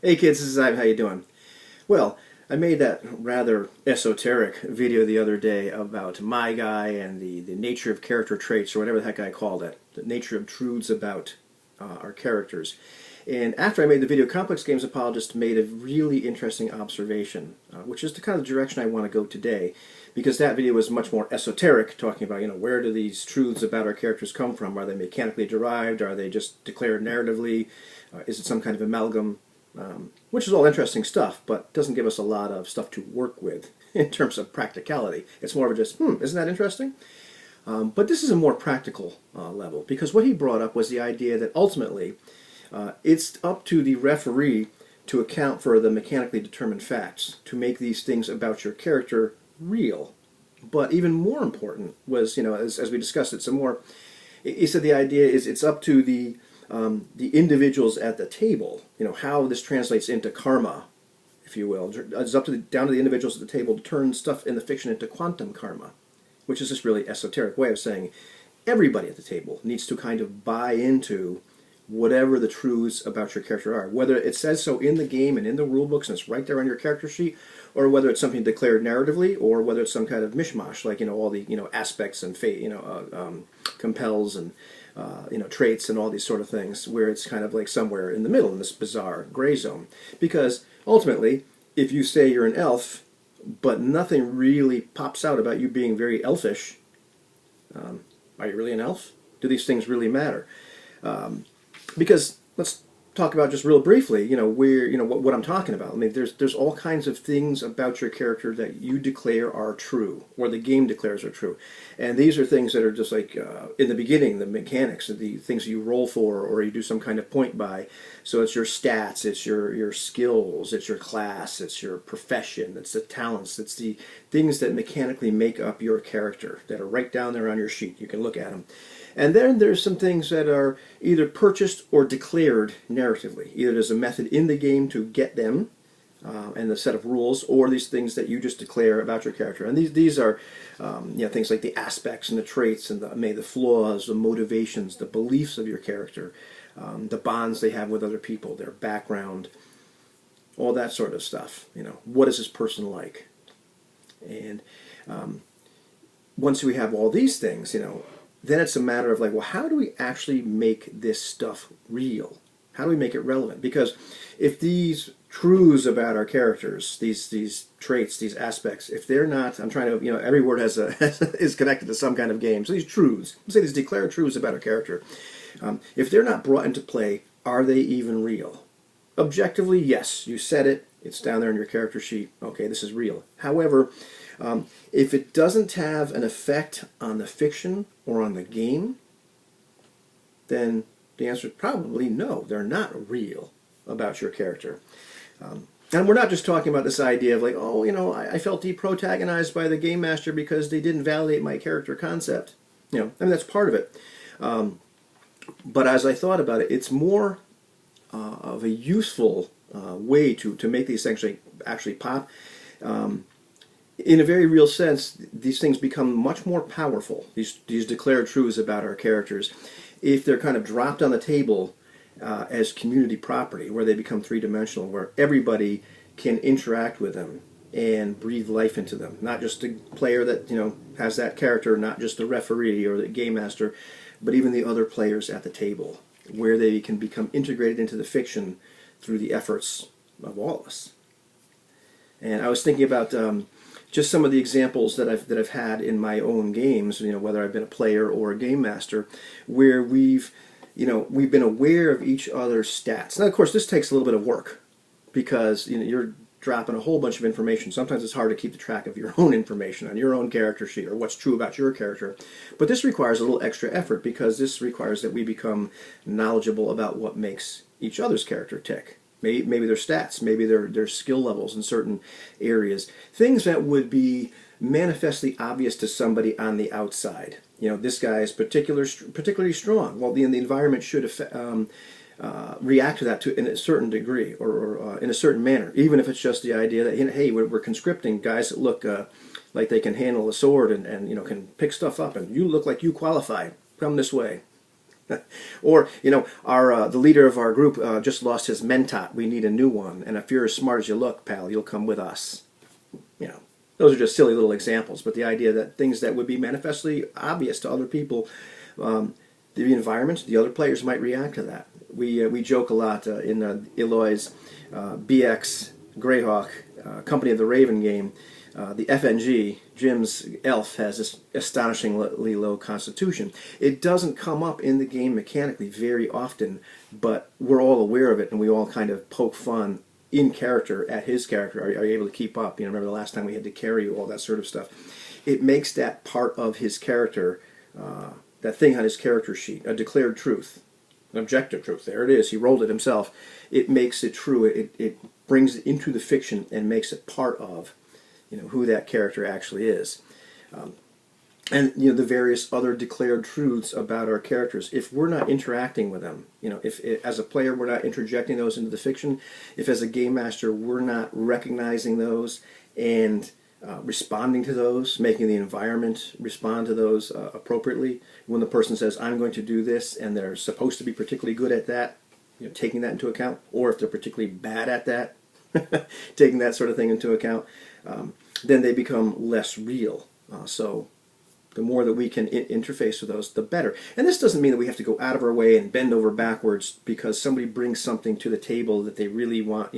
Hey kids, this is Ivan. How you doing? Well, I made that rather esoteric video the other day about my guy and the nature of character traits, or whatever the heck I called it, the nature of truths about our characters. And after I made the video, Complex Games Apologist made a really interesting observation, which is the kind of direction I want to go today, because that video was much more esoteric, talking about, where do these truths about our characters come from? Are they mechanically derived? Are they just declared narratively? Is it some kind of amalgam? Which is all interesting stuff, but doesn't give us a lot of stuff to work with in terms of practicality. It's more of just, isn't that interesting? But this is a more practical level, because what he brought up was the idea that ultimately it's up to the referee to account for the mechanically determined facts, to make these things about your character real. But even more important was, as we discussed it some more, he said the idea is it's up to the individuals at the table, how this translates into karma, if you will. It's up to down to the individuals at the table to turn stuff in the fiction into quantum karma, which is this really esoteric way of saying everybody at the table needs to kind of buy into whatever the truths about your character are, whether it says so in the game and in the rule books and it's right there on your character sheet, or whether it's something declared narratively, or whether it's some kind of mishmash, like all the aspects and fate, compels and traits and all these sort of things, where it's kind of like somewhere in the middle in this bizarre gray zone. Because ultimately, if you say you're an elf, but nothing really pops out about you being very elfish, are you really an elf? Do these things really matter? Because let's talk about just real briefly, where what I'm talking about. I mean, there's all kinds of things about your character that you declare are true, or the game declares are true, and these are things that are just like in the beginning, the mechanics, the things you roll for, or you do some kind of point by. So it's your stats, it's your skills, it's your class, it's your profession, it's the talents, it's the things that mechanically make up your character that are right down there on your sheet. You can look at them. And then there's some things that are either purchased or declared narratively. Either there's a method in the game to get them, and the set of rules, or these things that you just declare about your character. And these are things like the aspects and the traits and the flaws, the motivations, the beliefs of your character, the bonds they have with other people, their background, all that sort of stuff. What is this person like? And once we have all these things, then it's a matter of like, well, how do we actually make this stuff real? How do we make it relevant? Because if these truths about our characters, these traits, these aspects, if they're not, I'm trying to, every word has is connected to some kind of game. So these truths, let's say these declared truths about our character, if they're not brought into play, are they even real? Objectively, yes. You said it. It's down there in your character sheet. Okay, this is real. However, if it doesn't have an effect on the fiction or on the game, then the answer is probably no. They're not real about your character. And we're not just talking about this idea of like, I felt deprotagonized by the game master because they didn't validate my character concept. That's part of it. But as I thought about it, it's more of a useful way to make these things actually pop. In a very real sense, these things become much more powerful, these declared truths about our characters, if they're kind of dropped on the table as community property, where they become three-dimensional, where everybody can interact with them and breathe life into them. Not just the player that has that character, not just the referee or the game master, but even the other players at the table, where they can become integrated into the fiction through the efforts of all of us. And I was thinking about just some of the examples that I've had in my own games, whether I've been a player or a game master, where we've been aware of each other's stats. Now, of course, this takes a little bit of work, because you're dropping a whole bunch of information. Sometimes it's hard to keep the track of your own information on your own character sheet, or what's true about your character. But this requires a little extra effort, because this requires that we become knowledgeable about what makes each other's character tick. Maybe their stats, maybe their skill levels in certain areas. Things that would be manifestly obvious to somebody on the outside. This guy is particularly strong. Well, the environment should react to that in a certain degree, or in a certain manner, even if it's just the idea that, hey, we're conscripting guys that look like they can handle a sword and can pick stuff up, and you look like you qualify. Come this way. Or, our the leader of our group just lost his mentat. We need a new one. And if you're as smart as you look, pal, you'll come with us. You know, those are just silly little examples. But the idea that things that would be manifestly obvious to other people, the environment, the other players might react to that. We joke a lot in Eloy's BX Greyhawk Company of the Raven game. The FNG, Jim's elf, has this astonishingly low constitution. It doesn't come up in the game mechanically very often, but we're all aware of it, and we all kind of poke fun in character at his character. Are you able to keep up? Remember the last time we had to carry you, all that sort of stuff. It makes that part of his character, that thing on his character sheet, a declared truth, an objective truth. There it is. He rolled it himself. It makes it true. It brings it into the fiction and makes it part of who that character actually is. And the various other declared truths about our characters. If we're not interacting with them, if as a player we're not interjecting those into the fiction, if as a game master we're not recognizing those and responding to those, making the environment respond to those appropriately, when the person says, I'm going to do this, and they're supposed to be particularly good at that, taking that into account, or if they're particularly bad at that, taking that sort of thing into account, then they become less real. So the more that we can interface with those, the better. And this doesn't mean that we have to go out of our way and bend over backwards because somebody brings something to the table that they really want,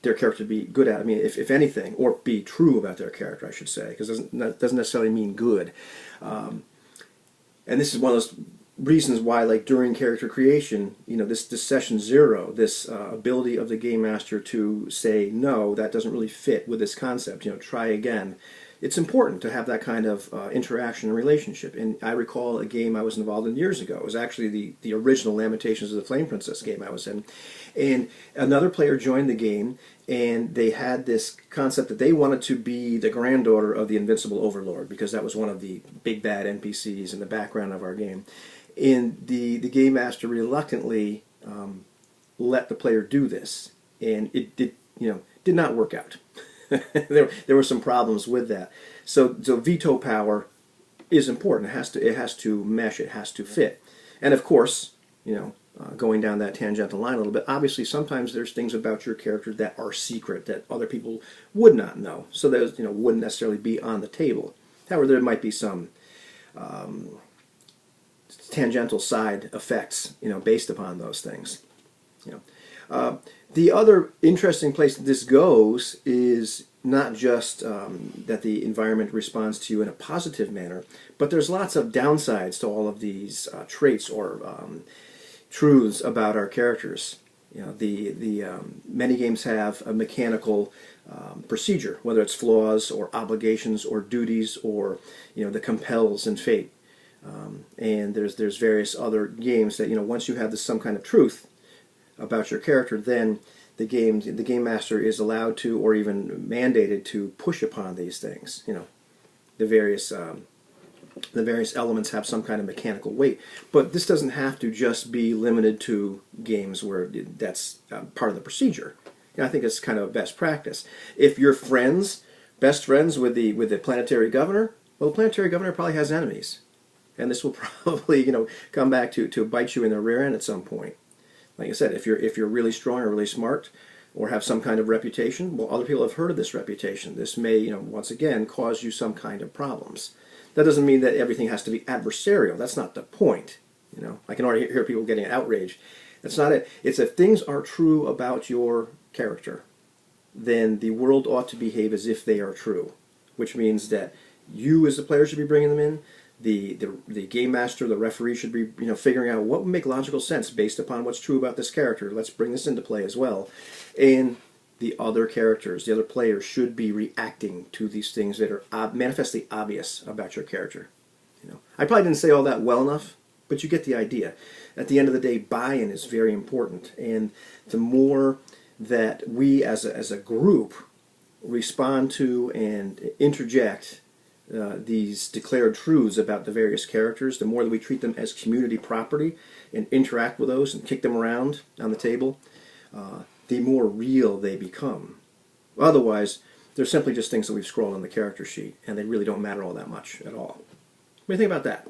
their character to be good at. I mean, if anything, or be true about their character, I should say, because that doesn't necessarily mean good. And this is one of those reasons why, like during character creation, this session zero, this ability of the game master to say, no, that doesn't really fit with this concept, try again. It's important to have that kind of interaction and relationship. And I recall a game I was involved in years ago. It was actually the original Lamentations of the Flame Princess game I was in. And another player joined the game, and they had this concept that they wanted to be the granddaughter of the Invincible Overlord, because that was one of the big bad NPCs in the background of our game. And the game master reluctantly let the player do this, and it did not work out. there were some problems with that. So veto power is important. It has to mesh. It has to fit. And of course, going down that tangential line a little bit, obviously sometimes there's things about your character that are secret that other people would not know. So those wouldn't necessarily be on the table. However, there might be some tangential side effects, based upon those things. The other interesting place that this goes is not just that the environment responds to you in a positive manner, but there's lots of downsides to all of these traits or truths about our characters. Many games have a mechanical procedure, whether it's flaws or obligations or duties or the compels and fate. And there's various other games that once you have some kind of truth about your character, then the game master is allowed to, or even mandated to, push upon these things. The various elements have some kind of mechanical weight, but this doesn't have to just be limited to games where that's part of the procedure. I think it's kind of a best practice. If you're best friends with the planetary governor, well, the planetary governor probably has enemies, and this will probably come back to bite you in the rear end at some point. Like I said, if you're really strong or really smart or have some kind of reputation, well, other people have heard of this reputation. This may, once again, cause you some kind of problems. That doesn't mean that everything has to be adversarial. That's not the point. I can already hear people getting outraged. That's not it. It's if things are true about your character, then the world ought to behave as if they are true, which means that you as the player should be bringing them in. The game master, the referee should be figuring out what would make logical sense based upon what's true about this character. Let's bring this into play as well. And the other characters, the other players, should be reacting to these things that are manifestly obvious about your character. I probably didn't say all that well enough, but you get the idea. At the end of the day, buy-in is very important, and the more that we as a group respond to and interject these declared truths about the various characters, the more that we treat them as community property and interact with those and kick them around on the table, the more real they become. Otherwise, they're simply just things that we've scrolled on the character sheet, and they really don't matter all that much at all. What do you think about that?